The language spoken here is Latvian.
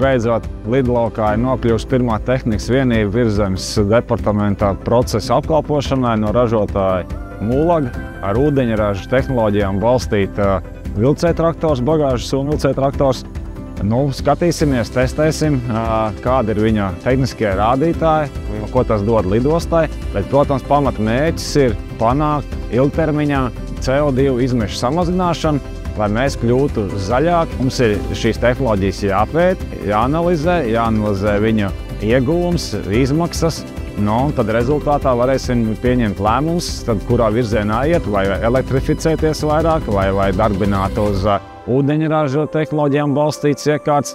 beidzot lidlaukā ir nokļuvusi pirmā tehnikas vienība Virszemes departamentā procesa apkalpošanai no ražotāja Mūlaga ar ūdeņraža tehnoloģijām balstīta vilcējtraktors, bagāžas un vilcējtraktors. Skatīsimies, testēsim, kādi ir viņa tehniskie rādītāji, ko tas dod lidostai. Bet, protams, pamatmērķis ir panākt ilgtermiņā CO2 izmešu samazināšanu, lai mēs kļūtu zaļāki. Mums ir šīs tehnoloģijas jāpēt, jāanalizē viņa ieguvums, izmaksas. Tad rezultātā varēsim pieņemt lēmumus, kurā virzienā iet, vai elektrificēties vairāk, vai darbināt uz ūdeņraža tehnoloģijām balstīts iekārts,